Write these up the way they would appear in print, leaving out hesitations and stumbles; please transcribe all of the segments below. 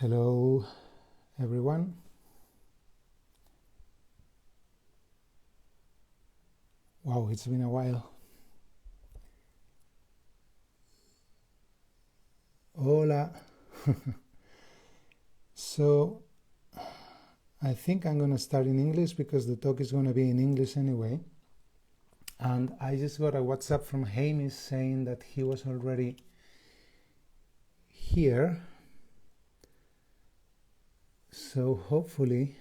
Hello, everyone. Wow, it's been a while. Hola. So, I think I'm going to start in English because the talk is going to be in English anyway. And I just got a WhatsApp from Hamish saying that he was already here. So, hopefully,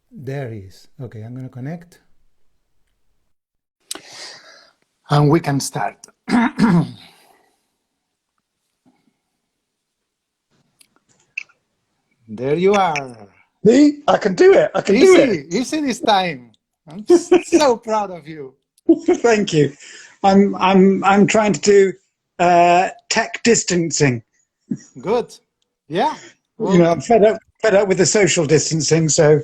there he is. Okay, I'm going to connect. And we can start. There you are. See, I can do it. I can do it. Easy this time. I'm so proud of you. Thank you. I'm trying to do tech distancing. Good. Yeah. Well, you know, I'm fed up with the social distancing. So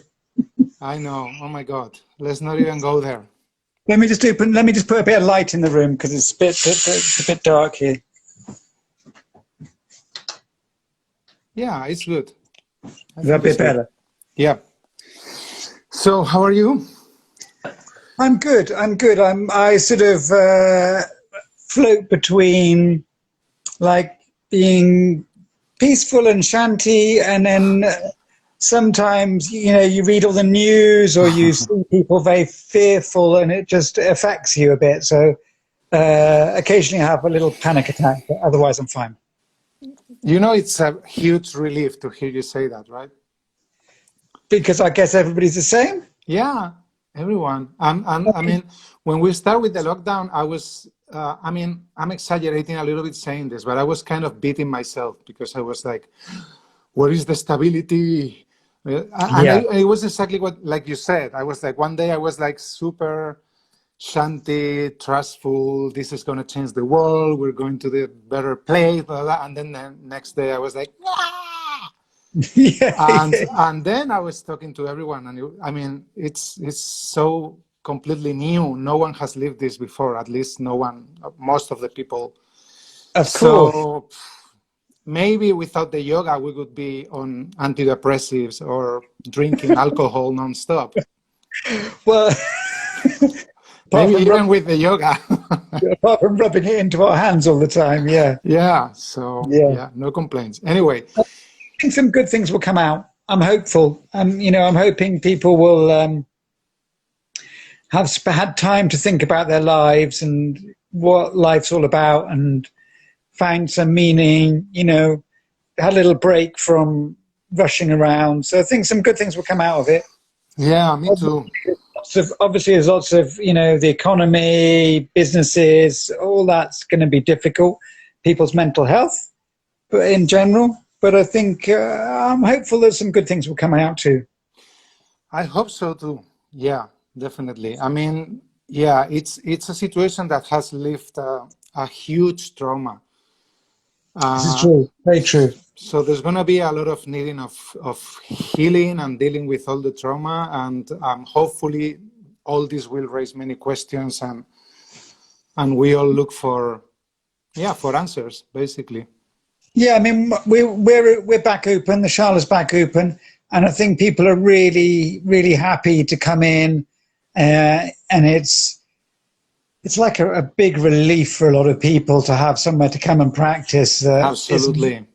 I know. Oh my God. Let's not even go there. Let me just put a bit of light in the room because it's a bit dark here. Yeah, it's good. Is that a bit better? Yeah. So, how are you? I'm good. I sort of float between like being peaceful and shanty, and then sometimes you read all the news or you see people very fearful, and it just affects you a bit. So occasionally I have a little panic attack, but otherwise I'm fine. You know, it's a huge relief to hear you say that, right? Because I guess everybody's the same. Yeah, everyone. I mean, when we start with the lockdown, I was, I'm exaggerating a little bit saying this, but I was kind of beating myself because I was like, where is the stability? It was exactly what, like you said, I was like, one day I was like super shanty, trustful, this is going to change the world, we're going to the better place, blah, blah. And then the next day I was like, ah! And then I was talking to everyone, and it's so completely new. No one has lived this before, at least no one, most of the people. Of course. So maybe without the yoga, we would be on antidepressives or drinking alcohol nonstop. Well, maybe even with the yoga. Apart from rubbing it into our hands all the time, yeah. Yeah, so yeah, no complaints. Anyway. I think some good things will come out. I'm hopeful. I'm hoping people will have had time to think about their lives and what life's all about and find some meaning, had a little break from rushing around. So I think some good things will come out of it. Yeah, me too. Obviously, there's lots of, the economy, businesses, all that's going to be difficult. People's mental health, but in general. But I think I'm hopeful that some good things will come out too. I hope so too. Yeah, definitely. I mean, yeah, it's a situation that has left a huge trauma. This is true. Very true. So there's going to be a lot of needing of healing and dealing with all the trauma, and hopefully all this will raise many questions, and we all look for answers, basically. Yeah, I mean, we're back open. The Shala's back open, and I think people are really, really happy to come in, and it's like a big relief for a lot of people to have somewhere to come and practice. Absolutely,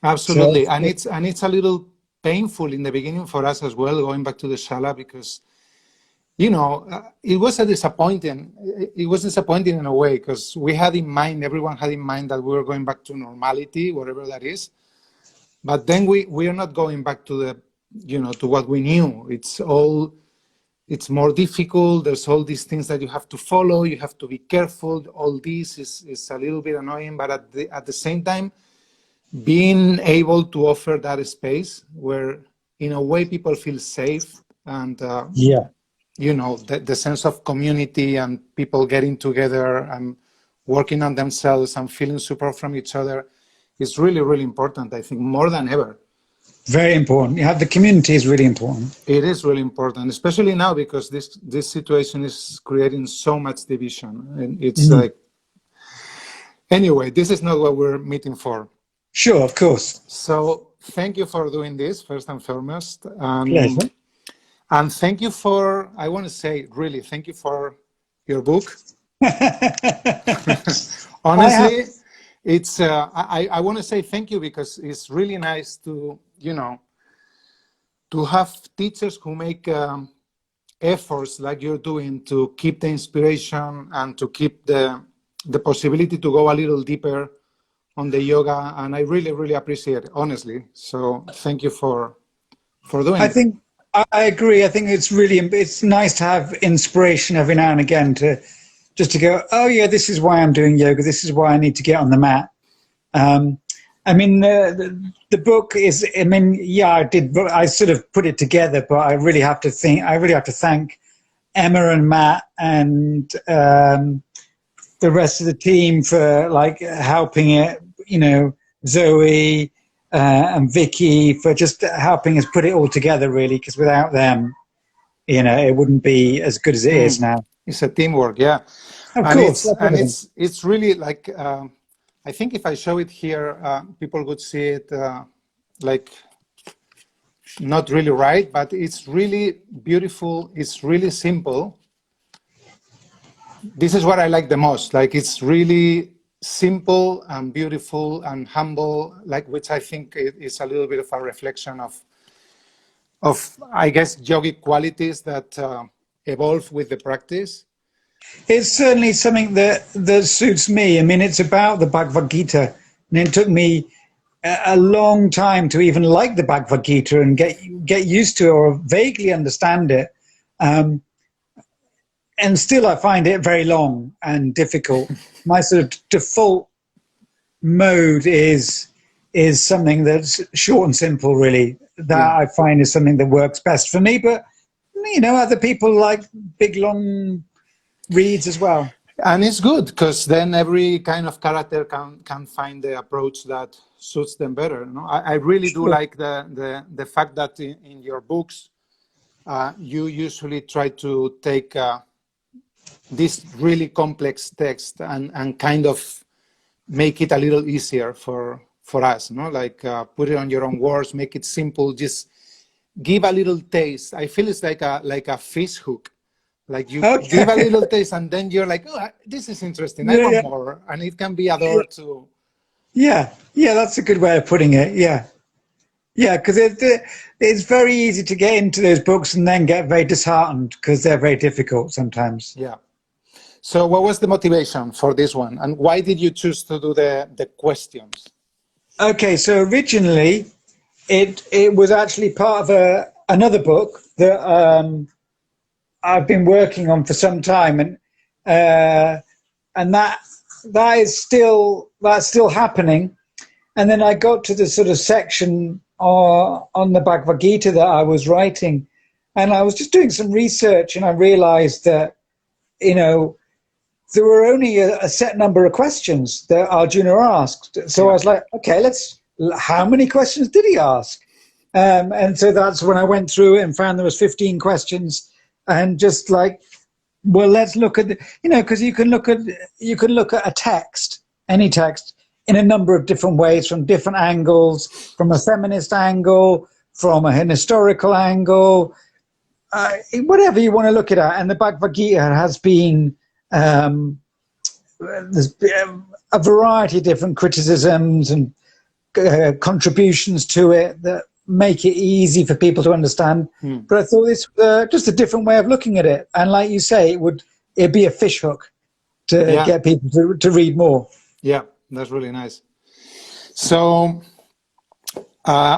absolutely, so, and it's a little painful in the beginning for us as well, going back to the Shala, because it was disappointing in a way, because everyone had in mind that we were going back to normality, whatever that is. But then we are not going back to to what we knew. It's more difficult. There's all these things that you have to follow. You have to be careful. All this is a little bit annoying, but at the same time, being able to offer that space where, in a way, people feel safe and the sense of community and people getting together and working on themselves and feeling support from each other is really, really important, I think, more than ever. Very important. The community is really important. It is really important, especially now, because this situation is creating so much division. And it's like, Anyway, this is not what we're meeting for. Sure, of course. So thank you for doing this, first and foremost. Pleasure. And thank you for, I want to say, really, thank you for your book. Honestly, it's, I want to say thank you because it's really nice to, you know, to have teachers who make efforts like you're doing to keep the inspiration and to keep the possibility to go a little deeper on the yoga. And I really, really appreciate it, honestly. So thank you for doing it. think I agree. I think it's nice to have inspiration every now and again to just to go, oh yeah, this is why I'm doing yoga. This is why I need to get on the mat. I mean, the book is, I mean, yeah, I sort of put it together, but I really have to thank Emma and Matt and the rest of the team for like helping it, you know, Zoe and Vicky for just helping us put it all together, really, because without them, you know, it wouldn't be as good as it is now. It's a teamwork, yeah. Of course. It's really like, I think if I show it here, people would see it like not really right, but it's really beautiful. It's really simple. This is what I like the most. Like it's really simple and beautiful and humble, like which I think is a little bit of a reflection of I guess yogic qualities that evolve with the practice. It's certainly something that suits me. I mean, it's about the Bhagavad Gita, and it took me a long time to even like the Bhagavad Gita and get used to it or vaguely understand it. And still, I find it very long and difficult. My sort of default mode is something that's short and simple, really. That I find is something that works best for me. But you know, other people like big, long reads as well. And it's good because then every kind of character can find the approach that suits them better. You know? I really do like the fact that in your books you usually try to take this really complex text and kind of make it a little easier for us, no? Like put it on your own words, make it simple, just give a little taste. I feel it's like a fish hook. Like you give a little taste and then you're like, oh, this is interesting. I want more. And it can be a door to... Yeah, that's a good way of putting it. Yeah, because it's very easy to get into those books and then get very disheartened because they're very difficult sometimes. Yeah. So what was the motivation for this one? And why did you choose to do the questions? Okay, so originally it was actually part of another book that... I've been working on for some time, and that's still happening. And then I got to the sort of section on the Bhagavad Gita that I was writing, and I was just doing some research, and I realized that, you know, there were only a set number of questions that Arjuna asked. So I was like, okay, how many questions did he ask? And so that's when I went through it and found there was 15 questions. And just like, well, let's look at you know, because you can look at a text, any text, in a number of different ways, from different angles, from a feminist angle, from an historical angle, whatever you want to look at it. And the Bhagavad Gita has been there's a variety of different criticisms and contributions to it that make it easy for people to understand. But I thought this was just a different way of looking at it. And like you say, it'd be a fish hook to get people to read more. Yeah, that's really nice. So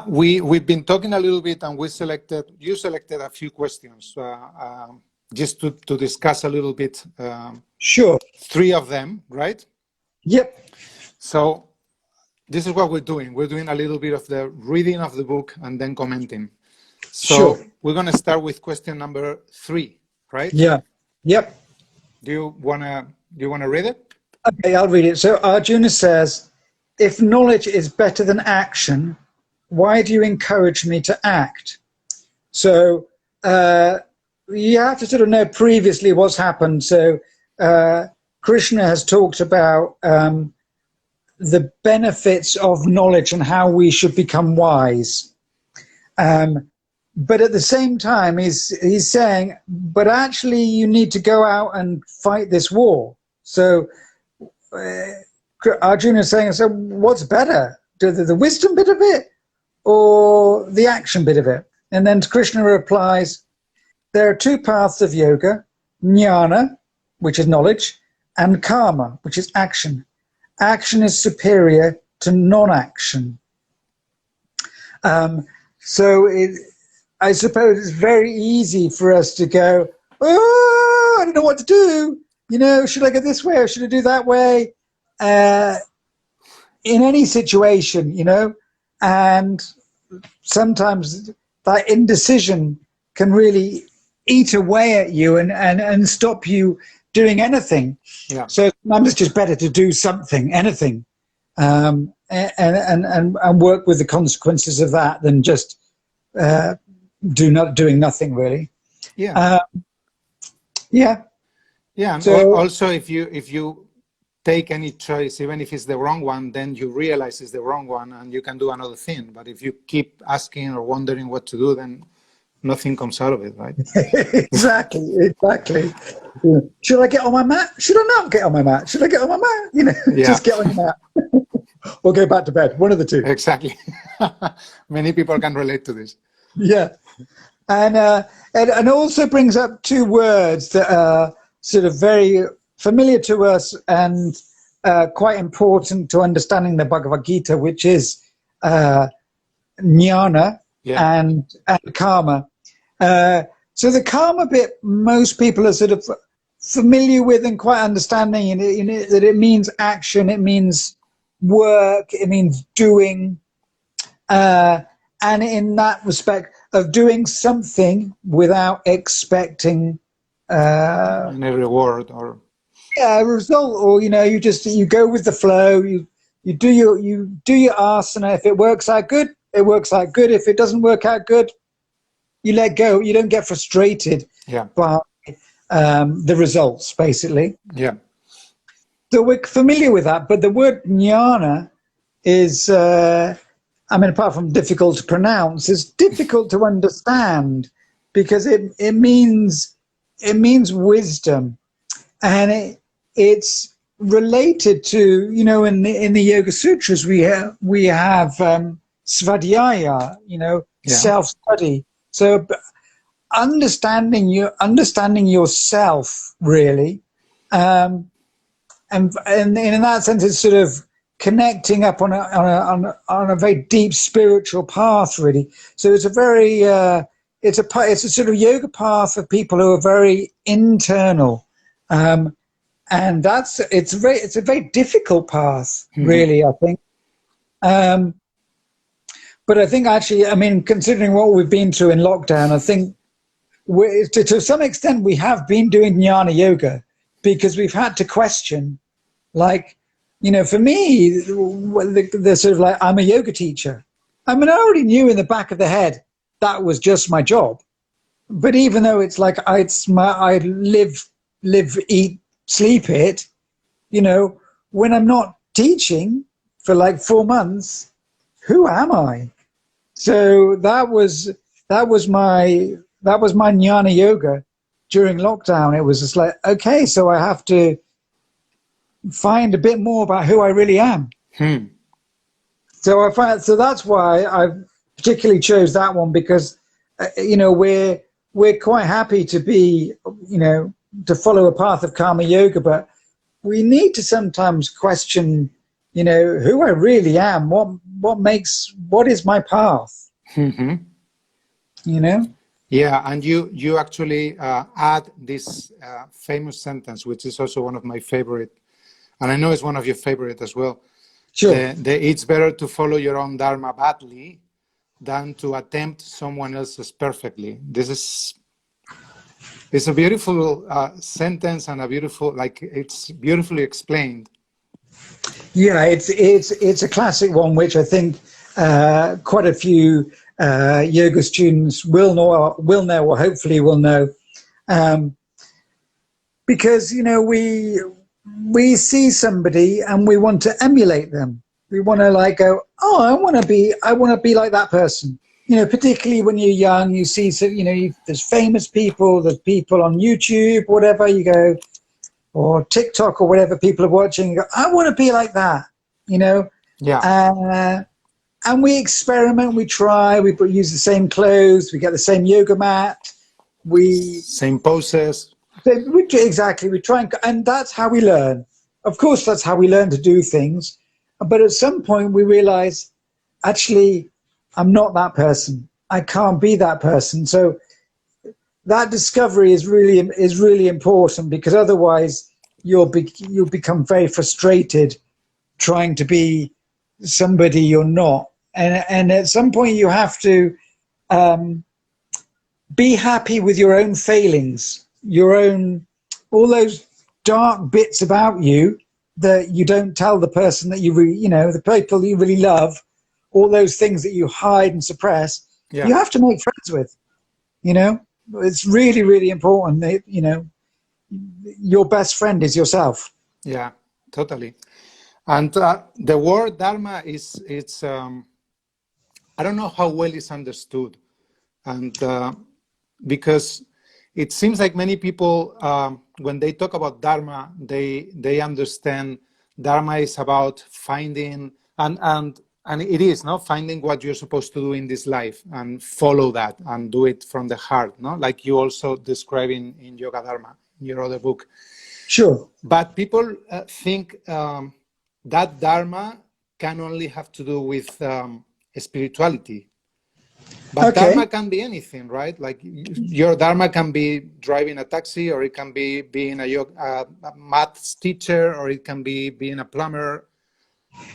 we've been talking a little bit, and you selected a few questions just to discuss a little bit. Sure. 3 of them, right? Yep. So this is what we're doing. We're doing a little bit of the reading of the book and then commenting. So we're going to start with question number 3, right? Yeah. Yep. Do you wanna read it? Okay, I'll read it. So Arjuna says, if knowledge is better than action, why do you encourage me to act? So you have to sort of know previously what's happened. So Krishna has talked about the benefits of knowledge and how we should become wise. But at the same time, he's saying, but actually you need to go out and fight this war. So Arjuna is saying, so what's better, the wisdom bit of it or the action bit of it? And then Krishna replies, there are two paths of yoga, jnana, which is knowledge, and karma, which is action. Action is superior to non-action. I suppose it's very easy for us to go, oh, I don't know what to do. Should I go this way or should I do that way? In any situation, and sometimes that indecision can really eat away at you and stop you doing anything. Yeah. So sometimes it's just better to do something, anything, and work with the consequences of that than just doing nothing really. Yeah. Yeah. And so, also if you take any choice, even if it's the wrong one, then you realize it's the wrong one and you can do another thing. But if you keep asking or wondering what to do, then nothing comes out of it, right? Exactly. Should I get on my mat? Should I not get on my mat? Should I get on my mat? Just get on your mat. Or go back to bed, one of the two. Exactly. Many people can relate to this. Yeah. And also brings up two words that are sort of very familiar to us and quite important to understanding the Bhagavad Gita, which is jnana and karma. So the karma bit, most people are sort of familiar with and quite understanding that it means action, it means work, it means doing, and in that respect of doing something without expecting any reward or a result, or you go with the flow. You do your asana. If it works out good, it works out good. If it doesn't work out good, you let go. You don't get frustrated by the results, basically. Yeah. So we're familiar with that, but the word jnana is, apart from difficult to pronounce, it's difficult to understand because it means wisdom, and it's related to, in the Yoga Sutras we have svadhyaya, self-study. So understanding yourself really, and in that sense, it's sort of connecting up on a very deep spiritual path, really. So it's a very it's a sort of yoga path for people who are very internal, and it's a very difficult path, really. I think, but I think actually, considering what we've been through in lockdown, I think to some extent we have been doing jnana yoga because we've had to question, like, for me, the sort of like, I'm a yoga teacher. I already knew in the back of the head that was just my job. But even though it's like I live, eat, sleep it, when I'm not teaching for like 4 months, who am I? So that was my jnana yoga during lockdown. It was just like, okay, so I have to find a bit more about who I really am. So that's why I particularly chose that one, because we're quite happy to be to follow a path of karma yoga, but we need to sometimes question who I really am, what is my path. Yeah, and you actually add this famous sentence, which is also one of my favorite. And I know it's one of your favorite as well. Sure. It's better to follow your own Dharma badly than to attempt someone else's perfectly. It's a beautiful sentence and it's beautifully explained. Yeah, it's a classic one, which I think quite a few yoga students will know, or hopefully will know, because we see somebody and we want to emulate them. We want to like go, oh, I want to be like that person. You know, particularly when you're young, you see, so, you know, there's famous people, there's people on YouTube, whatever, you go, or TikTok or whatever people are watching, you go, I want to be like that, you know? Yeah. And we experiment, we try, we use the same clothes, we get the same yoga mat, same poses. Exactly, we try and that's how we learn. Of course, that's how we learn to do things. But at some point we realize, actually, I'm not that person. I can't be that person. So that discovery is really important, because otherwise you'll become very frustrated trying to be somebody you're not. And at some point you have to be happy with your own failings, all those dark bits about you that you don't tell the person that the people you really love, all those things that you hide and suppress, you have to make friends with, you know. It's really, really important that, you know, your best friend is yourself. Yeah, totally. And the word Dharma it's I don't know how well it's understood. And because it seems like many people, when they talk about Dharma, they understand Dharma is about finding, and it is, no, finding what you're supposed to do in this life and follow that and do it from the heart, no, like you also describe in Yoga Dharma, in your other book. Sure. But people think that Dharma can only have to do with spirituality. But Okay. Dharma can be anything, right? Like your Dharma can be driving a taxi, or it can be being a maths teacher, or it can be being a plumber.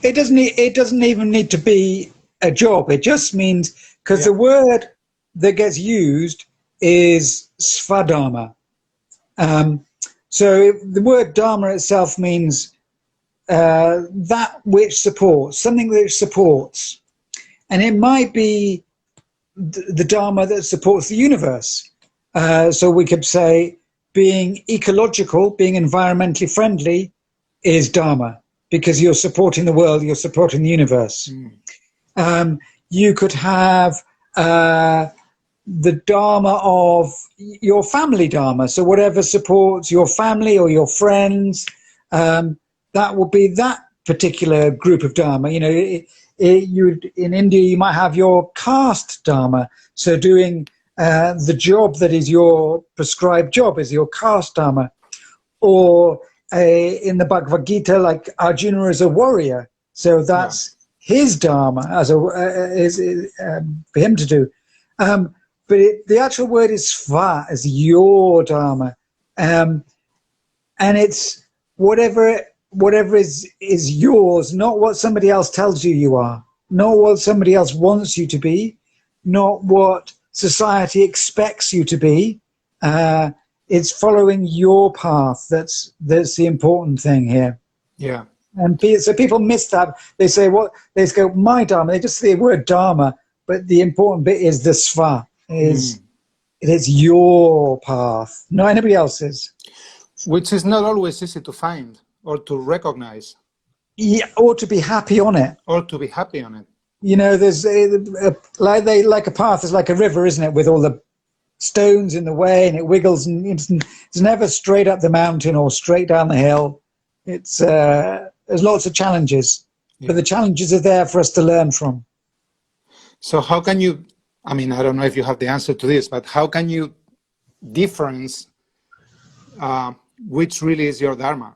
It doesn't even need to be a job. It just means, because the word that gets used is svadharma. So the word dharma itself means that which supports, something which supports. And it might be the dharma that supports the universe. So we could say being ecological, being environmentally friendly is dharma, because you're supporting the world, you're supporting the universe. You could have the dharma of your family dharma. So whatever supports your family or your friends, that will be that particular group of dharma. You know, in India, you might have your caste dharma. So doing the job that is your prescribed job is your caste dharma. Or in the Bhagavad Gita, like Arjuna is a warrior. So that's his dharma for him to do. But the actual word is sva, is your dharma. And it's whatever is yours, not what somebody else tells you are, not what somebody else wants you to be, not what society expects you to be. It's following your path that's the important thing here. Yeah. And so people miss that. They say, they go, my dharma. They just say the word dharma, but the important bit is the sva. It is your path, not anybody else's. Which is not always easy to find or to recognize. Yeah, or to be happy on it. Or to be happy on it. You know, there's like a path is like a river, isn't it? With all the stones in the way, and it wiggles, and it's never straight up the mountain or straight down the hill. It's there's lots of challenges, but the challenges are there for us to learn from. So how can you, I mean, I don't know if you have the answer to this, but how can you difference which really is your dharma?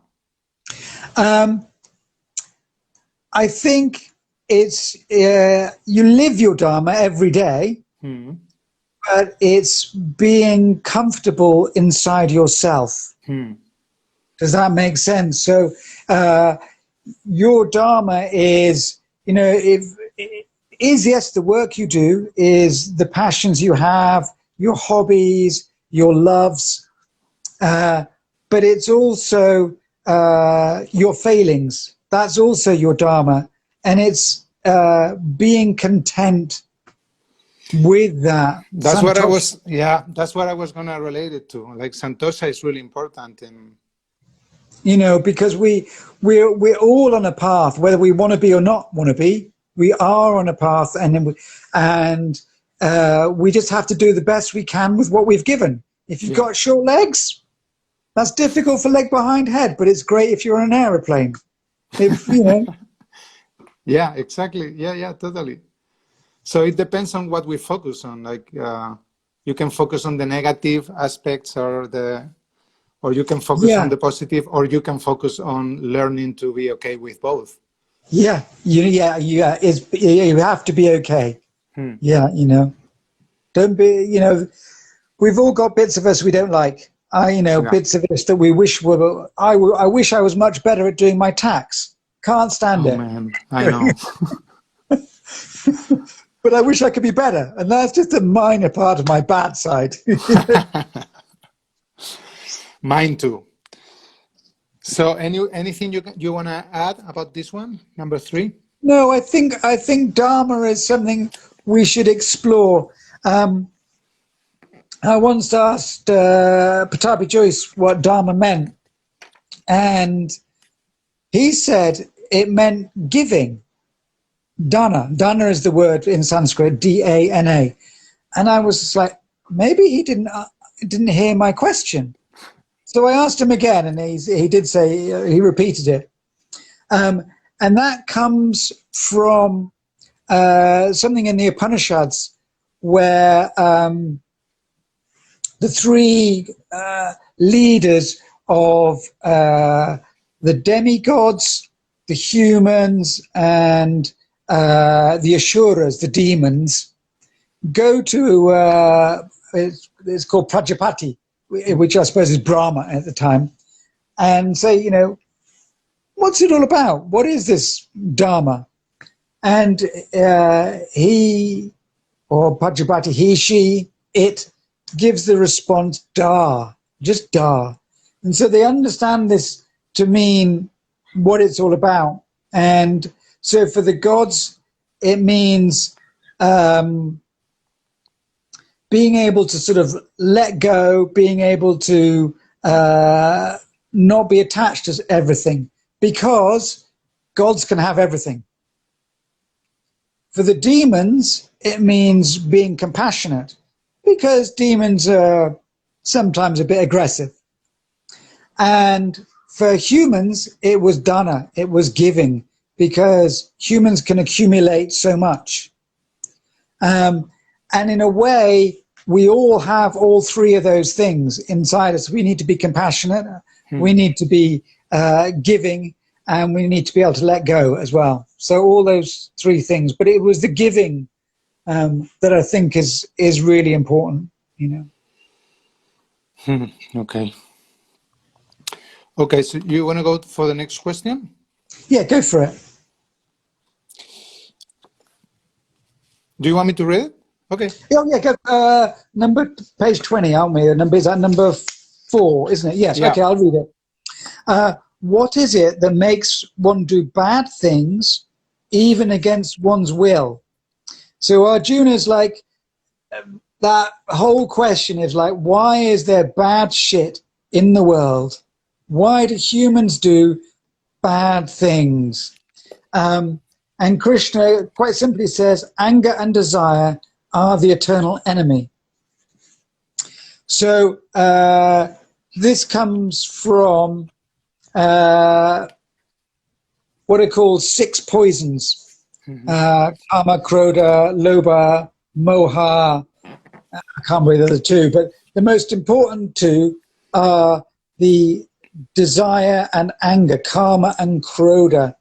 I think it's you live your dharma every day, but it's being comfortable inside yourself. Does that make sense? So your dharma is, you know, yes, the work you do is the passions you have, your hobbies, your loves, but it's also your failings. That's also your dharma, and it's being content with that. That's what I was, that's what I was going to relate it to. Like Santosha is really important because we're all on a path, whether we want to be or not want to be. We are on a path, and we just have to do the best we can with what we've given. If you've got short legs, that's difficult for leg behind head, but it's great if you're on an aeroplane. Yeah, exactly. Yeah, totally. So it depends on what we focus on. Like you can focus on the negative aspects, or you can focus on the positive, or you can focus on learning to be okay with both. Yeah. You have to be okay. Yeah, don't be. We've all got bits of us we don't like. Bits of us that we wish were. I wish I was much better at doing my tax. Can't stand it. Oh man, I know. But I wish I could be better, and that's just a minor part of my bad side. Mine too. So, anything you want to add about this one, number 3? No, I think Dharma is something we should explore. I once asked Patabi Joyce what Dharma meant, and he said it meant giving. Dana. Dana is the word in Sanskrit, D-A-N-A. And I was like, maybe he didn't hear my question. So I asked him again, and he did say, he repeated it. And that comes from something in the Upanishads where the 3 leaders of the demigods, the humans, and the Asuras, the demons, go to, it's called Prajapati, which I suppose is Brahma at the time, and say, what's it all about? What is this Dharma? And he, or Prajapati, he, she, it, gives the response, Da, just Da. And so they understand this to mean what it's all about. And so for the gods, it means being able to sort of let go, being able to not be attached to everything, because gods can have everything. For the demons, it means being compassionate, because demons are sometimes a bit aggressive. And for humans, it was dana, it was giving, because humans can accumulate so much. And in a way, we all have all 3 of those things inside us. We need to be compassionate, we need to be giving, and we need to be able to let go as well. So all those 3 things. But it was the giving that I think is really important, Okay. Okay, so you want to go for the next question? Yeah, go for it. Do you want me to read it? Okay. Oh, yeah, go, page 20, aren't we? Is that number 4, isn't it? Yes, yeah. Okay, I'll read it. What is it that makes one do bad things even against one's will? So Arjuna's like, that whole question is like, why is there bad shit in the world? Why do humans do bad things? And Krishna quite simply says, anger and desire are the eternal enemy. So this comes from what are called 6 poisons. Kama, Krodha, Lobha, Moha. I can't remember the other 2, but the most important 2 are the desire and anger, Kama and Krodha.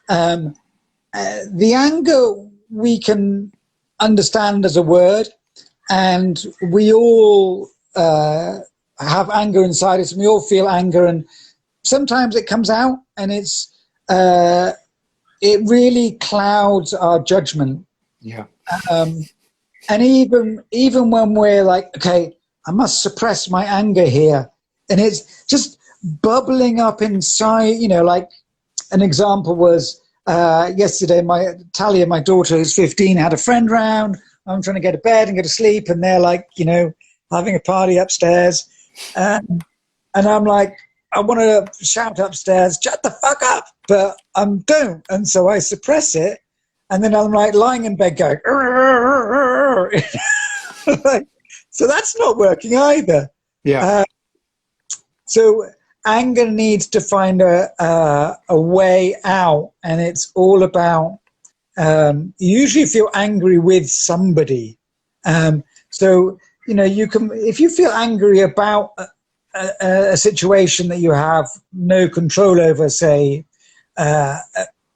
The anger we can understand as a word, and we all have anger inside us, and we all feel anger, and sometimes it comes out, and it really clouds our judgment. Yeah. And even when we're like, okay, I must suppress my anger here, and it's just bubbling up inside, like an example was yesterday, Talia, my daughter who's 15, had a friend round. I'm trying to get to bed and go to sleep, and they're like, having a party upstairs. And I'm like, I want to shout upstairs, shut the fuck up, but I don't. And so I suppress it. And then I'm like lying in bed going, so that's not working either. Yeah. So anger needs to find a way out. And it's all about, usually if you're angry with somebody. So, you know, you can, if you feel angry about a situation that you have no control over, say,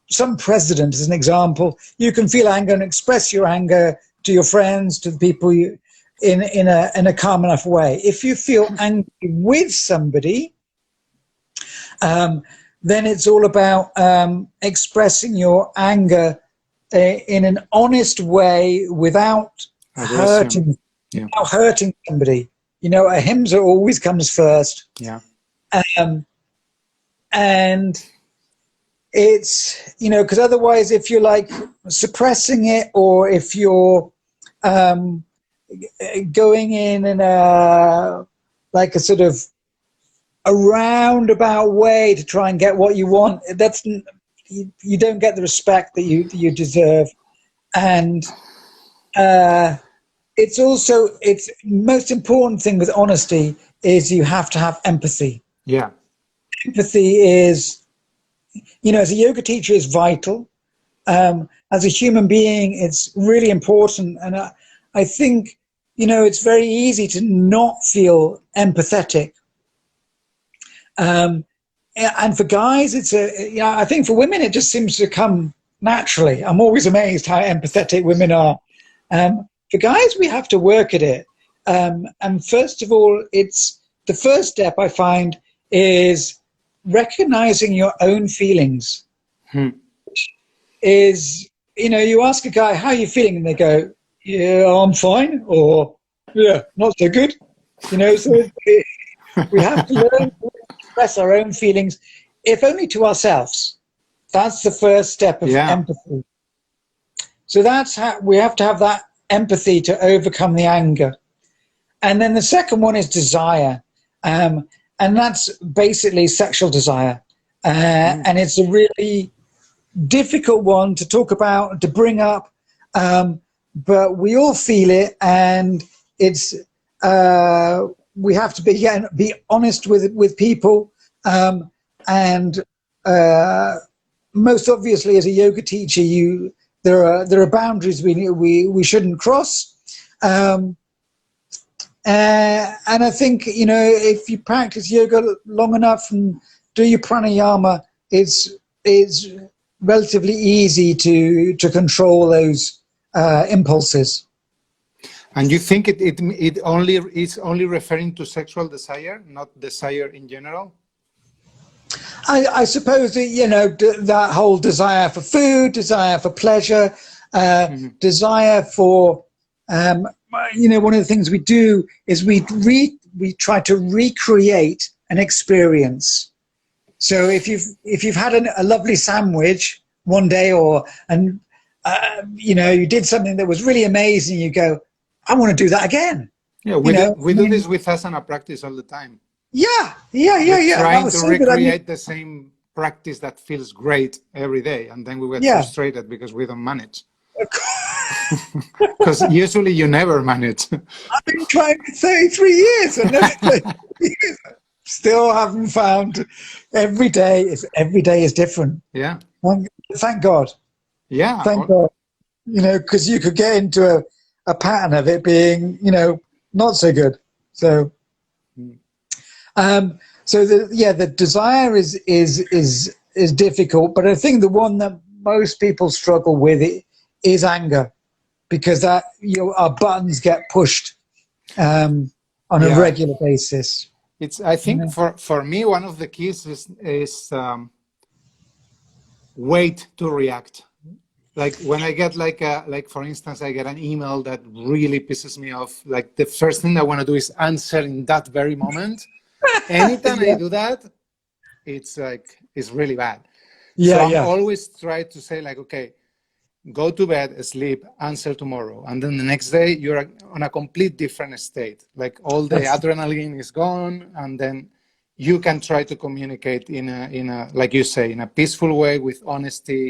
some president as an example, you can feel anger and express your anger to your friends, to the people you, in a calm enough way. If you feel angry with somebody, then it's all about expressing your anger in an honest way without hurting, without hurting somebody. You know, ahimsa always comes first. Yeah. And it's, you know, because otherwise if you're like suppressing it, or if you're going in a like a sort of a roundabout way to try and get what you want, that's, you don't get the respect that you deserve. And it's also, it's most important thing with honesty is you have to have empathy. Yeah. Empathy is, you know, as a yoga teacher, is vital. As a human being, it's really important. And I think, you know, it's very easy to not feel empathetic. And for guys, it's you know, I think for women, it just seems to come naturally. I'm always amazed how empathetic women are. For guys, we have to work at it. And first of all, it's the first step I find is recognizing your own feelings. Is, you know, you ask a guy, how are you feeling? And they go, yeah, I'm fine. Or, yeah, not so good. You know, so we have to learn to express our own feelings, if only to ourselves. That's the first step of empathy. So that's how we have to have that empathy to overcome the anger. And then the second one is desire. And that's basically sexual desire. And it's a really difficult one to talk about, to bring up, but we all feel it, and it's we have to be honest with people, and most obviously as a yoga teacher, there are boundaries we shouldn't cross. And I think, you know, if you practice yoga long enough and do your pranayama, it's relatively easy to control those impulses. And you think it only is only referring to sexual desire, not desire in general? I suppose that, you know, that whole desire for food, desire for pleasure, desire for, you know, one of the things we do is we try to recreate an experience. So if you've had a lovely sandwich one day, you know, you did something that was really amazing, you go, I want to do that again. Yeah, we do this with asana practice all the time. Yeah. Trying to recreate the same practice that feels great every day, and then we get frustrated because we don't manage. Because usually you never manage. I've been trying for 33 years and still haven't found. Every day is different. Yeah. Thank God. Yeah. Thank God. You know, because you could get into a pattern of it being, you know, not so good. So, the desire is difficult, but I think the one that most people struggle with is anger, because our buttons get pushed on a regular basis. I think for me, one of the keys is wait to react. Like when I get like for instance, I get an email that really pisses me off. Like the first thing I want to do is answer in that very moment. Anytime I do that, it's really bad. So I'm always trying to say like, okay, go to bed, sleep, answer tomorrow. And then the next day you're on a complete different state. Like all the adrenaline is gone, and then you can try to communicate in a like you say, in a peaceful way with honesty.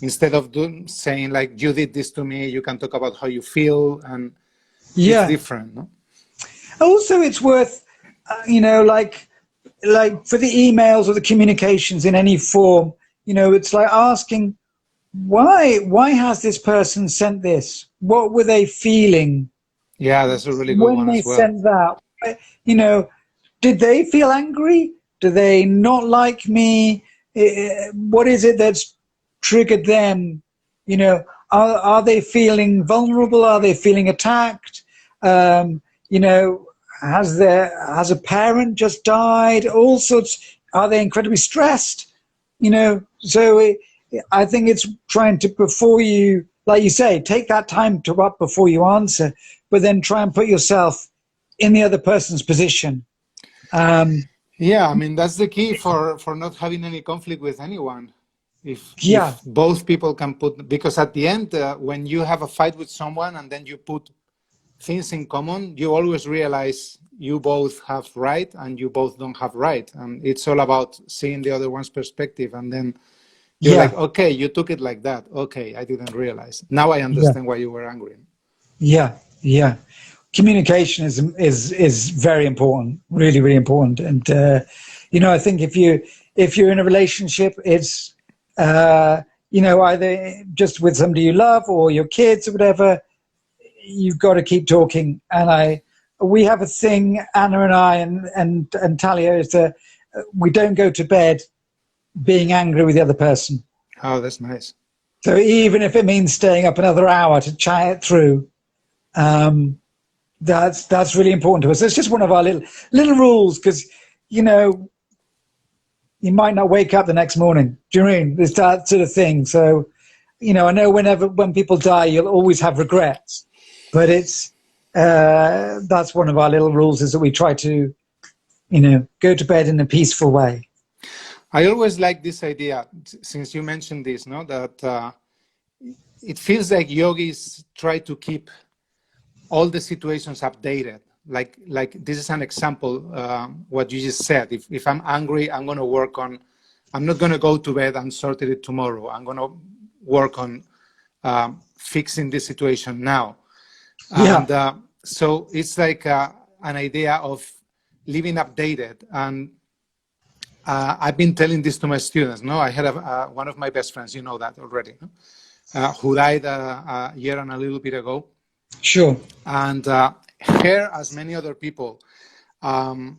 Instead of saying like, you did this to me, you can talk about how you feel, and it's different, no? Also, it's worth, like for the emails or the communications in any form, it's like asking, why has this person sent this? What were they feeling? Yeah, that's a really good when one they as well. sent that? Did they feel angry? Do they not like me? What is it that's triggered them? Are they feeling vulnerable? Are they feeling attacked? Has a parent just died? All sorts. Are they incredibly stressed? So I think it's trying to, before you, like you say, take that time to up before you answer, but then try and put yourself in the other person's position. Yeah, I mean, that's the key for not having any conflict with anyone. If both people can put, because at the end, when you have a fight with someone and then you put things in common, you always realize you both have right and you both don't have right. And it's all about seeing the other one's perspective. And then you're like, okay, you took it like that. Okay, I didn't realize. Now I understand why you were angry. Yeah. Communication is very important, really, really important. And I think if you're in a relationship, it's either just with somebody you love or your kids or whatever, you've got to keep talking. And we have a thing, Anna and I and Talia, is that we don't go to bed being angry with the other person. Oh, that's nice. So even if it means staying up another hour to chat it through, that's really important to us. It's just one of our little rules, because you might not wake up the next morning. Do you know what I mean? It's that sort of thing. So I know when people die, you'll always have regrets, but it's that's one of our little rules, is that we try to go to bed in a peaceful way. I always like this idea, since you mentioned this, no, that it feels like yogis try to keep all the situations updated. Like this is an example, what you just said. If I'm angry, I'm going to work on, I'm not going to go to bed and sort it tomorrow. I'm going to work on fixing this situation now. And so it's like an idea of living updated. And I've been telling this to my students. No, I had one of my best friends, you know that already, no? Who died a year and a little bit ago. Sure. And her, as many other people, on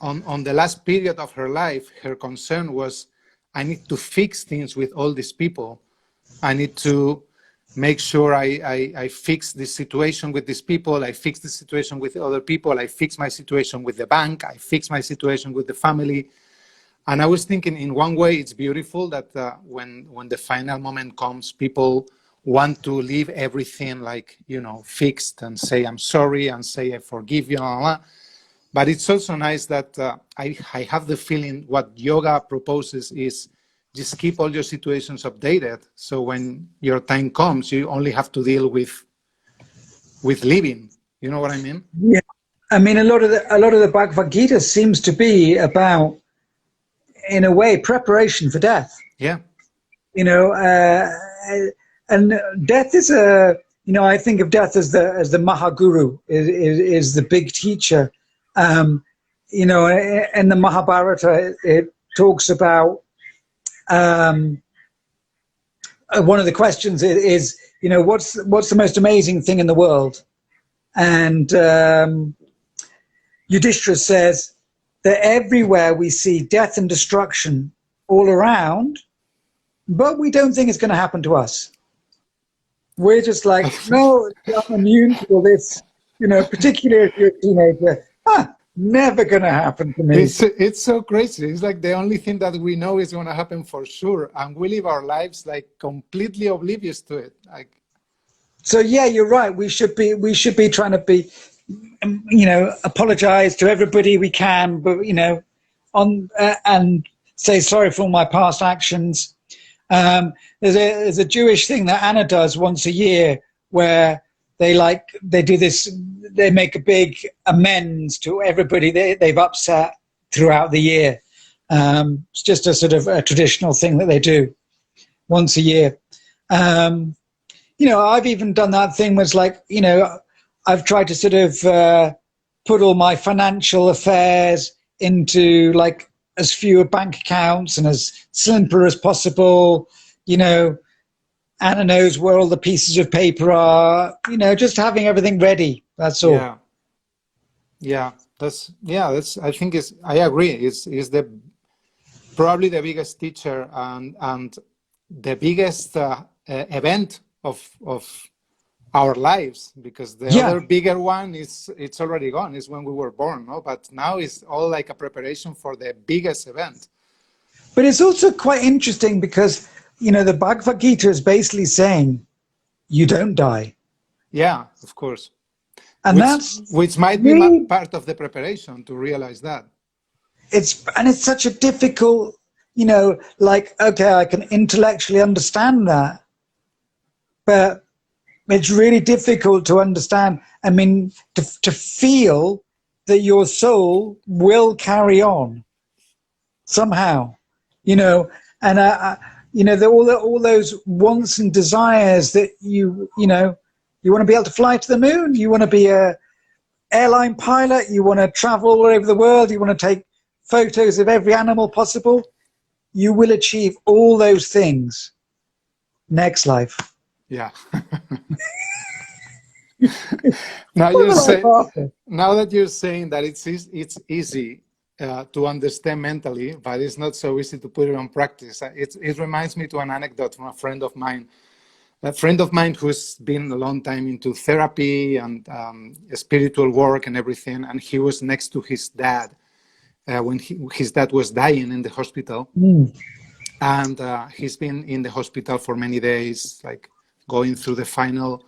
the last period of her life, her concern was, I need to fix things with all these people. I need to make sure I fix this situation with these people. I fix the situation with other people. I fix my situation with the bank. I fix my situation with the family. And I was thinking, in one way, it's beautiful that when the final moment comes, people want to leave everything like, fixed and say, I'm sorry, and say, I forgive you, blah, blah. But it's also nice that I have the feeling what yoga proposes is just keep all your situations updated. So when your time comes, you only have to deal with living. You know what I mean? Yeah. I mean, a lot of the Bhagavad Gita seems to be about, in a way, preparation for death. Yeah. And death is I think of death as the Mahaguru, is the big teacher. In the Mahabharata, it talks about one of the questions is what's the most amazing thing in the world? And Yudhishthira says that everywhere we see death and destruction all around, but we don't think it's going to happen to us. We're just like, no, I'm immune to all this, particularly if you're a teenager. Never going to happen to me. It's so crazy. It's like the only thing that we know is going to happen for sure. And we live our lives like completely oblivious to it. So, yeah, you're right. We should be trying to be, apologize to everybody we can, but, and say sorry for all my past actions. There's a Jewish thing that Anna does once a year where they do this, they make a big amends to everybody they've upset throughout the year. It's just a sort of a traditional thing that they do once a year. I've even done that thing where it's like, I've tried to sort of put all my financial affairs into like as few bank accounts and as simple as possible. Anna knows where all the pieces of paper are, just having everything ready. That's all. Yeah. I think I agree. It's probably the biggest teacher and the biggest event of our lives, because the other bigger one it's already gone. It's when we were born, no? But now it's all like a preparation for the biggest event. But it's also quite interesting because, the Bhagavad Gita is basically saying you don't die. Yeah, of course. And which might be part of the preparation to realize that. It's such a difficult, okay, I can intellectually understand that, but it's really difficult to understand. I mean, to feel that your soul will carry on somehow, and all those wants and desires that you want to be able to fly to the moon, you want to be a airline pilot, you want to travel all over the world, you want to take photos of every animal possible. You will achieve all those things next life. Yeah. Now that you're saying that it's easy to understand mentally, but it's not so easy to put it on practice. It reminds me to an anecdote from a friend of mine who's been a long time into therapy and spiritual work and everything, and he was next to his dad when his dad was dying in the hospital. And he's been in the hospital for many days, like going through the final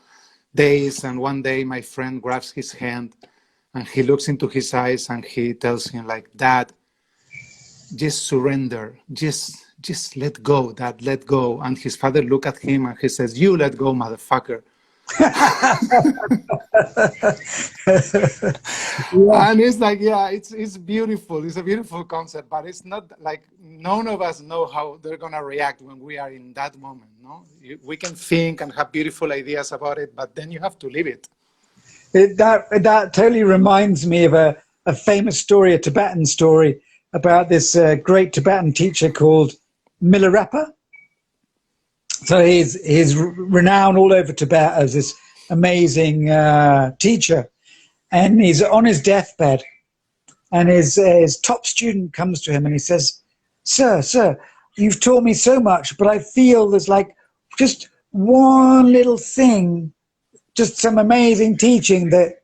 days. And one day my friend grabs his hand and he looks into his eyes and he tells him, like, Dad, just surrender, just let go, Dad, let go. And his father looked at him and he says, you let go, motherfucker. And it's like, it's beautiful. It's a beautiful concept, but it's not like none of us know how they're going to react when we are in that moment. No, we can think and have beautiful ideas about it, but then you have to live it. That totally reminds me of a famous story, a Tibetan story about this great Tibetan teacher called Milarepa. So he's renowned all over Tibet as this amazing teacher, and he's on his deathbed, and his top student comes to him and he says, Sir, you've taught me so much, but I feel there's like just one little thing, just some amazing teaching that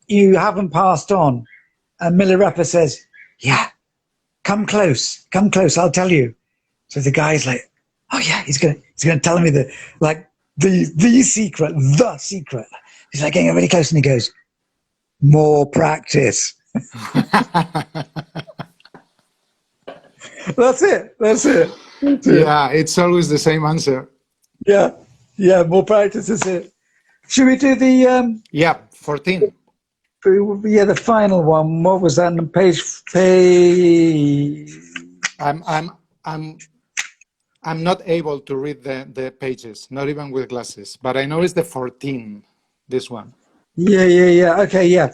you haven't passed on. And Milarepa says, yeah, come close, I'll tell you. So the guy's like, oh yeah, he's gonna tell me the secret. He's like getting really close and he goes, more practice. That's it. Yeah, it's always the same answer. Yeah, more practice is it. Should we do the 14? Yeah, the final one. What was that on page? I'm not able to read the pages, not even with glasses, but I know it's the 14, this one. Yeah. Okay, yeah.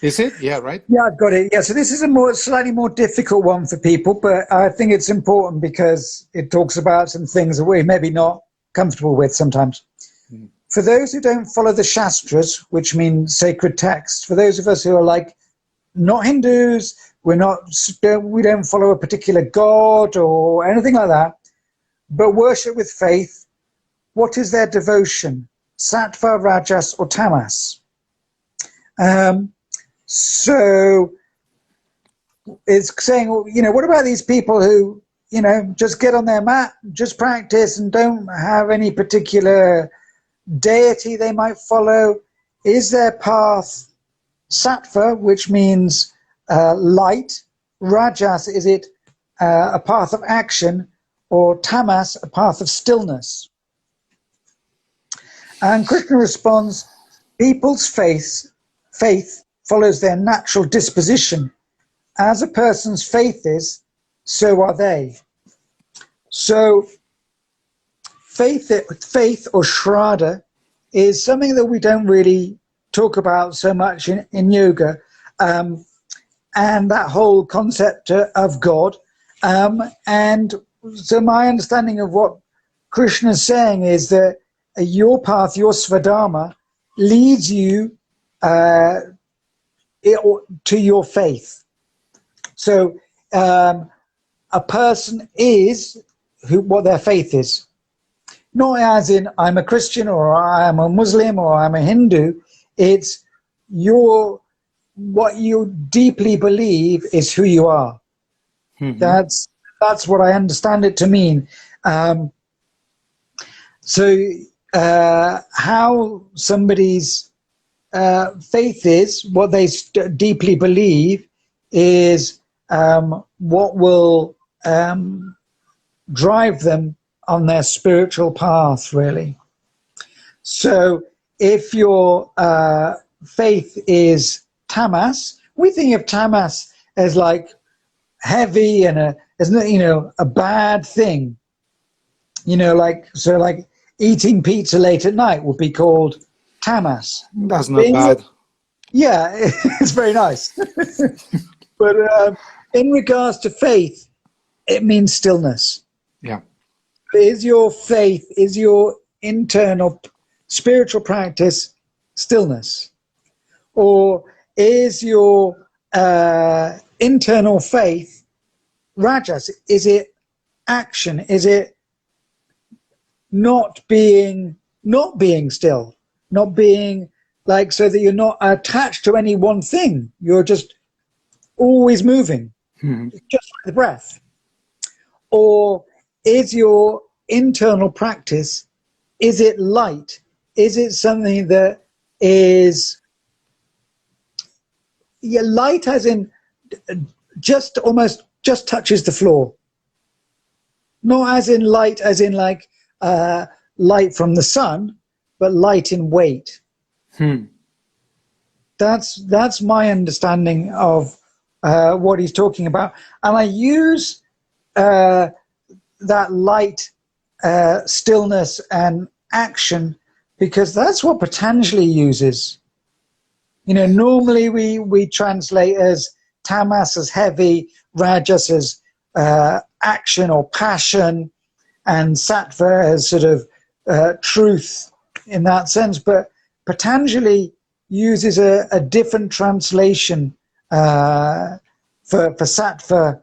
Is it? Yeah, right? Yeah, I've got it. Yeah, so this is a slightly more difficult one for people, but I think it's important because it talks about some things that we're maybe not comfortable with sometimes. For those who don't follow the Shastras, which means sacred texts, for those of us who are like not Hindus, we don't follow a particular god or anything like that, but worship with faith, what is their devotion? Sattva, Rajas, or Tamas? So it's saying, what about these people who, just get on their mat, just practice and don't have any particular deity they might follow? Is their path Sattva, which means light? Rajas, is it a path of action? Or Tamas, a path of stillness? And Krishna responds, people's faith follows their natural disposition as a person's faith is, so are they. So faith or Shraddha is something that we don't really talk about so much in yoga, and that whole concept of God. And so my understanding of what Krishna is saying is that your path, your Svadharma, leads you to your faith. So a person is what their faith is. Not as in I'm a Christian or I'm a Muslim or I'm a Hindu. It's what you deeply believe is who you are. Mm-hmm. That's what I understand it to mean. So how somebody's faith is, what they deeply believe, is what will drive them on their spiritual path, really. So if your faith is tamas, we think of tamas as like heavy and a bad thing. Like eating pizza late at night would be called tamas. That's not bad. Yeah, it's very nice. But in regards to faith, it means stillness. Yeah. Is your faith, is your internal spiritual practice stillness? Or is your internal faith rajas? Is it action? Is it not being still? Not being so that you're not attached to any one thing. You're just always moving, just like the breath. Or is your internal practice, is it light? Is it something that is light as in almost just touches the floor? Not as in light as in like light from the sun, but light in weight. That's my understanding of what he's talking about. And I use that light, stillness and action because that's what Patanjali uses. Normally we translate as tamas as heavy, rajas as action or passion, and sattva as sort of truth in that sense. But Patanjali uses a different translation for sattva,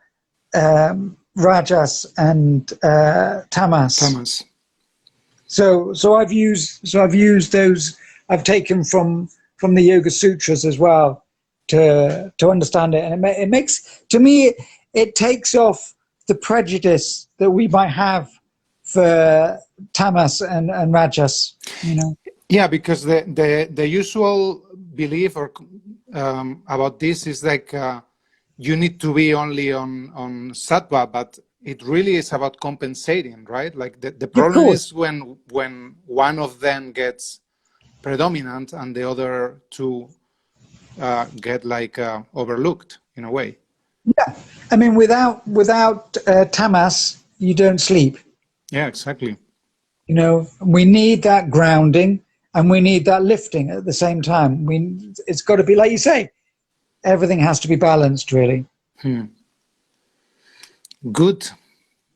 rajas, and tamas. So I've used those. I've taken from the Yoga Sutras as well to understand it, and it makes, to me, it takes off the prejudice that we might have for tamas and rajas. Yeah, because the usual belief about this is like you need to be only on sattva, but it really is about compensating, right? Like the problem is when one of them gets predominant and the other two get overlooked in a way. Yeah, I mean, without tamas, you don't sleep. Yeah, exactly. We need that grounding and we need that lifting at the same time. It's got to be, like you say, everything has to be balanced, really. Good.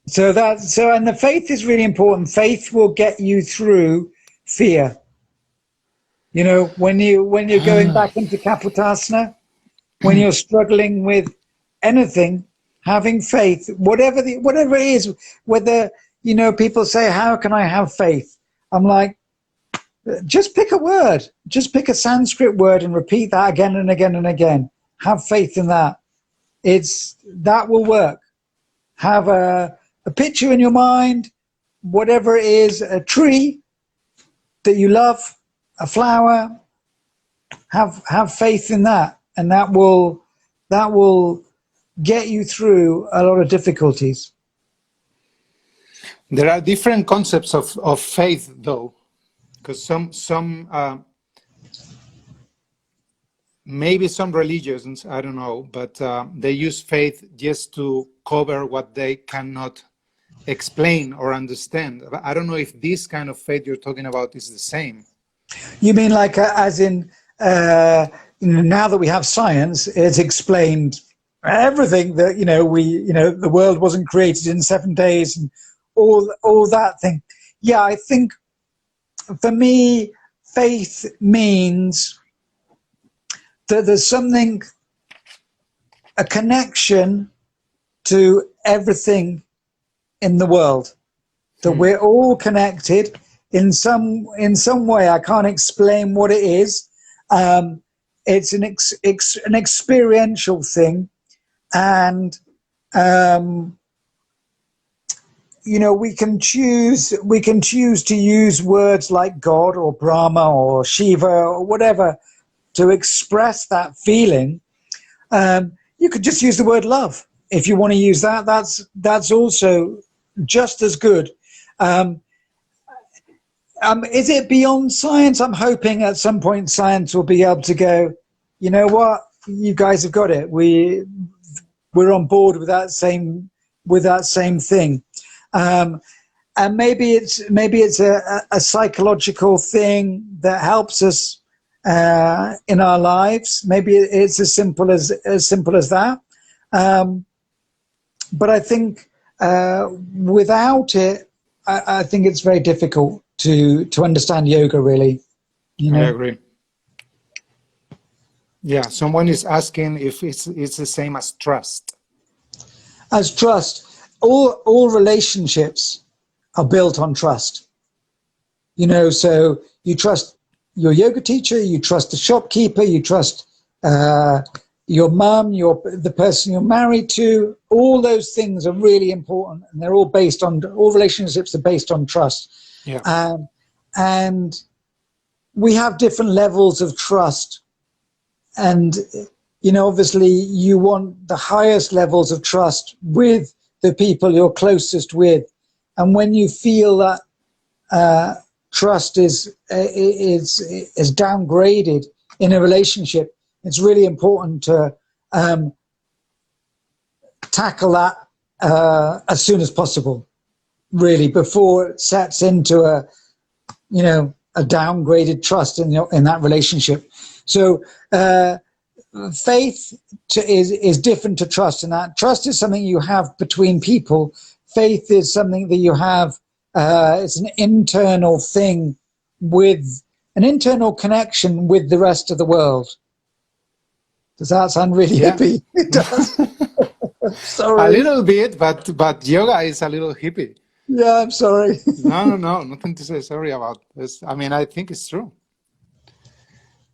So and the faith is really important. Faith will get you through fear. When you're going back into Kapotasana, when you're struggling with anything, having faith, whatever it is, whether, people say, how can I have faith? I'm like, just pick a word, just pick a Sanskrit word and repeat that again and again and again. Have faith in that. That will work. Have a picture in your mind, whatever it is, a tree that you love, a flower, have faith in that. And that will get you through a lot of difficulties. There are different concepts of faith, though, because some maybe some religions, I don't know, but they use faith just to cover what they cannot explain or understand. I don't know if this kind of faith you're talking about is the same. You mean like as in now that we have science, it's explained everything that the world wasn't created in 7 days and all that thing. Yeah, I think for me, faith means that there's something, a connection to everything in the world, that we're all connected in some way. I can't explain what it is. It's an experiential thing, and we can choose to use words like God or Brahma or Shiva or whatever to express that feeling. You could just use the word love if you want to use that. That's also just as good. Is it beyond science? I'm hoping at some point science will be able to go, you know what, you guys have got it. We're on board with that same thing. And maybe it's a psychological thing that helps us in our lives. Maybe it's as simple as that. But I think without it, I think it's very difficult to understand yoga, really. I agree. Yeah, someone is asking if it's the same as trust. As trust, all relationships are built on trust. So you trust your yoga teacher, you trust the shopkeeper, you trust your mum, the person you're married to. All those things are really important, and they're all relationships are based on trust. Yeah. And we have different levels of trust, and obviously you want the highest levels of trust with the people you're closest with, and when you feel that trust is downgraded in a relationship, it's really important to tackle that as soon as possible, really, before it sets into a downgraded trust in that relationship. So faith is different to trust, and that trust is something you have between people. Faith is something that you have. It's an internal thing, with an internal connection with the rest of the world. Does that sound really hippie? It does. Sorry. A little bit, but yoga is a little hippie. Yeah, I'm sorry. No, nothing to say sorry about this. I mean, I think it's true.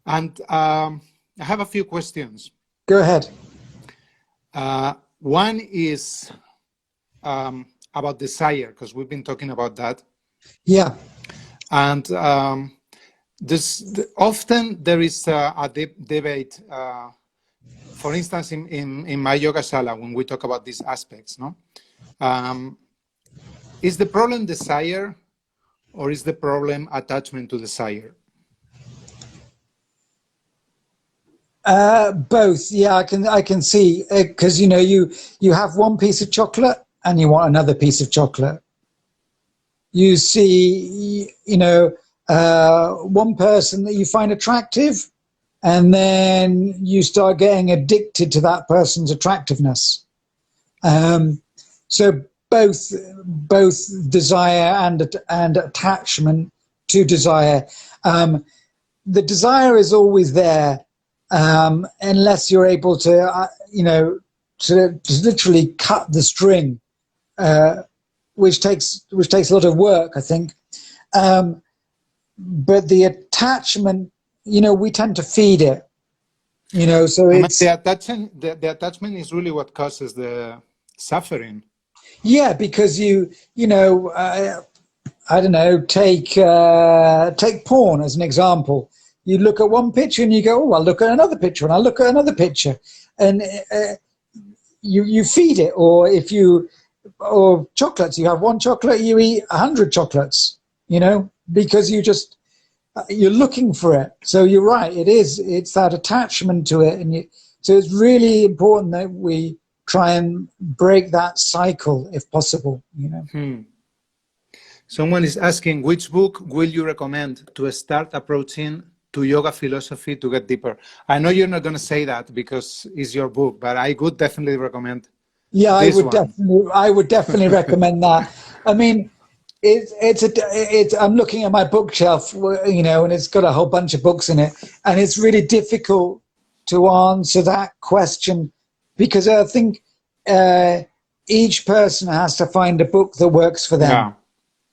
And I have a few questions. Go ahead. One is about desire, because we've been talking about that. Yeah. And often there is a debate. For instance, in my yoga shala, when we talk about these aspects, no, is the problem desire, or is the problem attachment to desire? Both. Yeah, I can see, because you have one piece of chocolate and you want another piece of chocolate. You see, one person that you find attractive, and then you start getting addicted to that person's attractiveness. So both desire and attachment to desire. The desire is always there, unless you're able to, to literally cut the string, which takes a lot of work, I think. But the attachment, we tend to feed it, so it's... The attachment is really what causes the suffering. Yeah, because I don't know, take porn as an example. You look at one picture and you go, oh, I'll look at another picture, and I'll look at another picture. And you feed it. Or chocolates, you have one chocolate, you eat 100 chocolates, because you just, you're looking for it. So you're right. It's that attachment to it. So it's really important that we try and break that cycle if possible, Someone is asking, which book will you recommend to start approaching to yoga philosophy to get deeper? I know you're not going to say that because it's your book, but I would definitely recommend I would definitely recommend that. I mean, I'm looking at my bookshelf, and it's got a whole bunch of books in it, and it's really difficult to answer that question because I think each person has to find a book that works for them.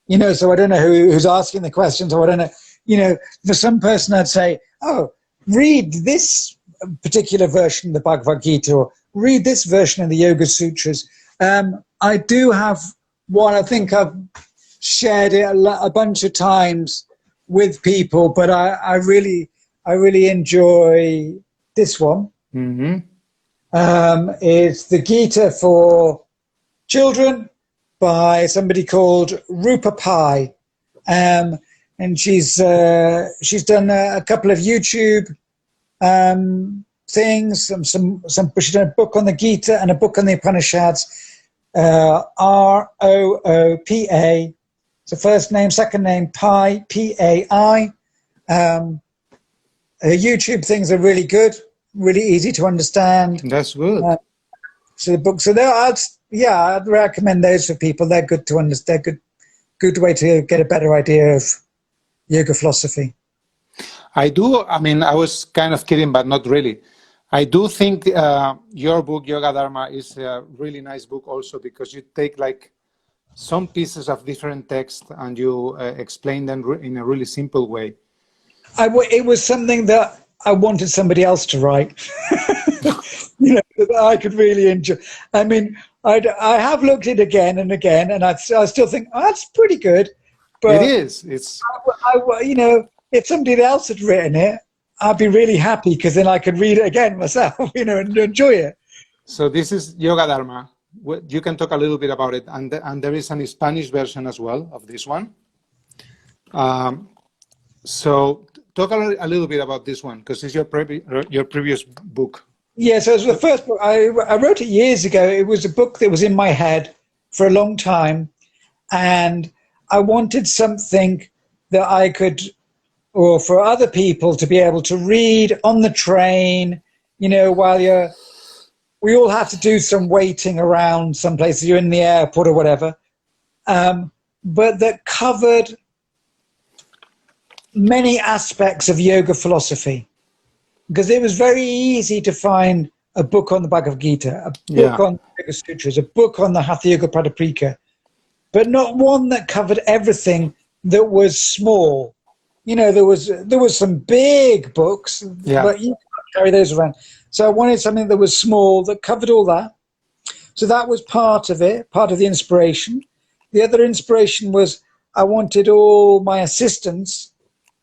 Yeah. So I don't know who's asking the questions, or I don't know. For some person, I'd say, oh, read this particular version of the Bhagavad Gita, or read this version of the Yoga Sutras. I do have one. I think I've shared it a bunch of times with people, but I really enjoy this one. Mm-hmm. It's the Gita for children by somebody called Rupa Pai, and she's done a couple of YouTube things. She's done a book on the Gita and a book on the Upanishads. Roopa. So first name, second name, Pai, Pai. Her YouTube things are really good, really easy to understand. That's good. So the books, I'd recommend those for people. They're good to understand. Good way to get a better idea of yoga philosophy. I was kind of kidding, but not really. I do think your book, Yoga Dharma, is a really nice book also because you take like some pieces of different text and you explain them in a really simple way. It was something that I wanted somebody else to write, that I could really enjoy. I mean, I have looked at it again and again, and I still think, oh, that's pretty good. But it is. It's if somebody else had written it, I'd be really happy because then I could read it again myself, and enjoy it. So this is Yoga Dharma. You can talk a little bit about it, and there is an Spanish version as well of this one. So talk a little bit about this one because it's your previous book. Yeah, so it was the first book. I wrote it years ago. It was a book that was in my head for a long time, and I wanted something that I could, or for other people to be able to read on the train, while we all have to do some waiting around some places, you're in the airport or whatever, but that covered many aspects of yoga philosophy. Because it was very easy to find a book on the Bhagavad Gita, a book on the Yoga Sutras, a book on the Hatha Yoga Pradipika, but not one that covered everything that was small. There was some big books, but you can't carry those around. So I wanted something that was small, that covered all that. So that was part of it, part of the inspiration. The other inspiration was I wanted all my assistants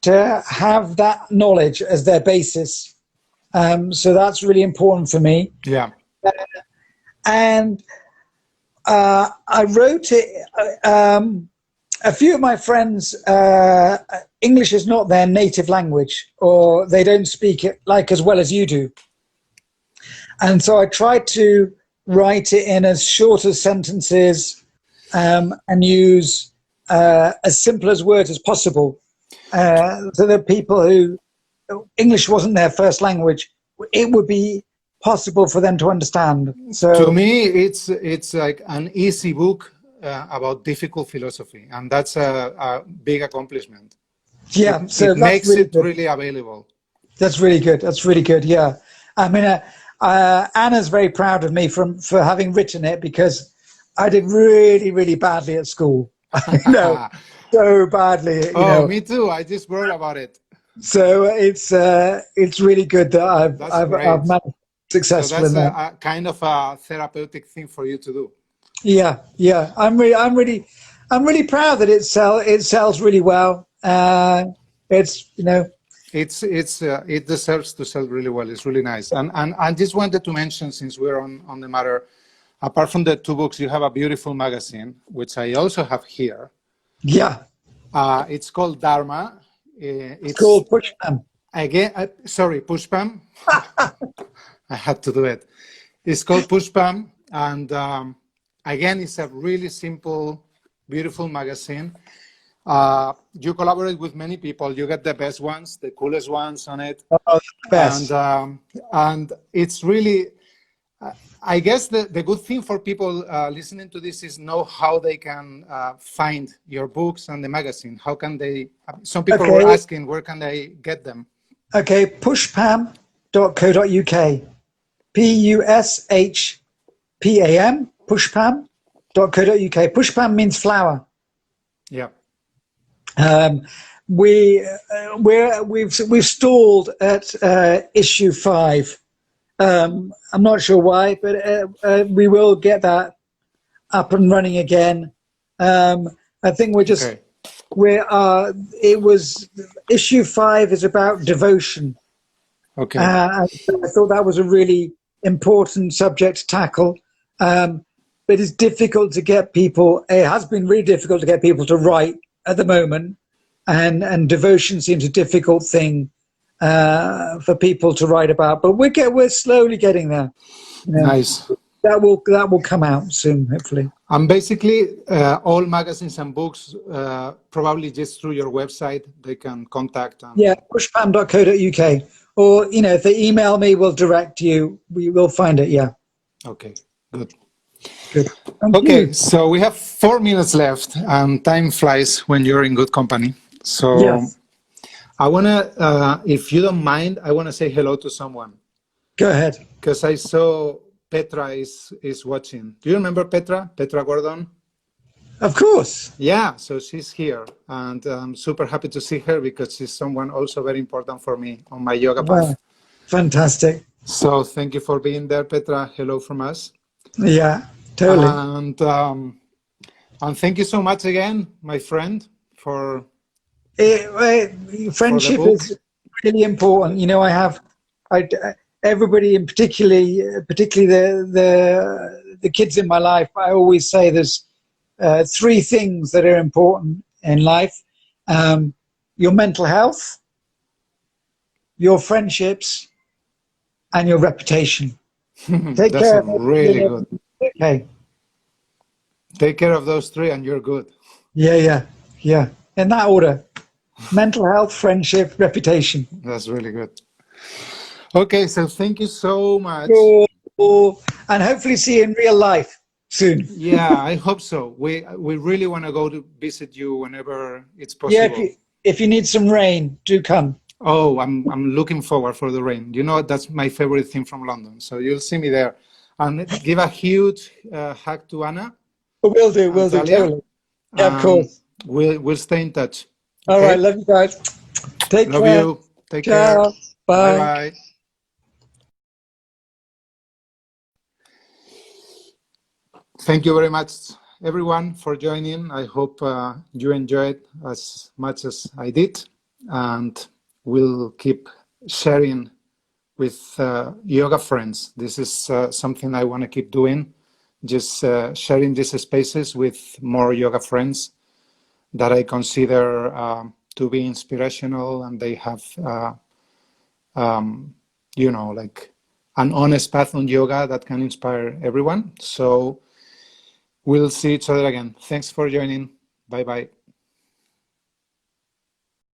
to have that knowledge as their basis. So that's really important for me. Yeah. And I wrote it. A few of my friends, English is not their native language, or they don't speak it like as well as you do. And so I tried to write it in as short as sentences and use as simple as words as possible, so that people who English wasn't their first language, it would be possible for them to understand. So to me, it's like an easy book about difficult philosophy, and that's a big accomplishment. Yeah, it makes it really available. That's really good. That's really good. Yeah, I mean, Anna's very proud of me for having written it because I did really, really badly at school. So badly. Me too. I just wrote about it. So it's really good that I've managed successfully. So that's a kind of a therapeutic thing for you to do. Yeah. I'm really proud that it sells really well. It deserves to sell really well. It's really nice. And I just wanted to mention, since we're on the matter, apart from the two books, you have a beautiful magazine, which I also have here. Yeah. It's called Dharma, It's called Pushpam. Again, sorry, Pushpam. I had to do it. It's called Pushpam, and again, it's a really simple, beautiful magazine. You collaborate with many people. You get the best ones, the coolest ones on it. Oh, the best. And it's really, I guess the good thing for people listening to this is know how they can find your books and the magazine. How can they, some people were asking, where can they get them? Okay, pushpam.co.uk. Pushpam, pushpam.co.uk. Pushpam means flower. Yeah. We've stalled at issue 5. I'm not sure why, but we will get that up and running again. I think we're just it was issue 5 is about devotion. Okay. I thought that was a really important subject to tackle. But it's difficult to get people. It has been really difficult to get people to write at the moment, and devotion seems a difficult thing for people to write about. But we're slowly getting there. Nice. That will come out soon, hopefully. And basically, all magazines and books, probably just through your website, they can contact. Yeah, pushpam.co.uk. Or, if they email me, we'll direct you. We will find it, yeah. Okay, good. Good. Okay, so we have 4 minutes left, and time flies when you're in good company. So yes. I want to, if you don't mind, I want to say hello to someone. Go ahead. Because I saw Petra is watching. Do you remember Petra? Petra Gordon? Of course. Yeah, so she's here, and I'm super happy to see her because she's someone also very important for me on my yoga path. Fantastic. So thank you for being there, Petra. Hello from us. Yeah, totally. And thank you so much again, my friend, for friendship is really important. Everybody, and particularly the kids in my life, I always say there's 3 things that are important in life: your mental health, your friendships, and your reputation. Take care of really good. Okay. Take care of those 3 and you're good. Yeah. In that order: mental health, friendship, reputation. That's really good. Okay, so thank you so much. And hopefully see you in real life soon. Yeah, I hope so. We really want to go to visit you whenever it's possible. Yeah, if you need some rain, do come. Oh, I'm looking forward for the rain. That's my favorite thing from London. So you'll see me there. And give a huge hug to Anna. We'll do, totally. Yeah, of course. We'll stay in touch. All right, love you guys. Take care. Love you. Take care. Bye. Bye. Thank you very much, everyone, for joining. I hope you enjoyed as much as I did, and we'll keep sharing with yoga friends. This is something I want to keep doing, just sharing these spaces with more yoga friends that I consider to be inspirational, and they have, like an honest path on yoga that can inspire everyone. So we'll see each other again. Thanks for joining. Bye-bye.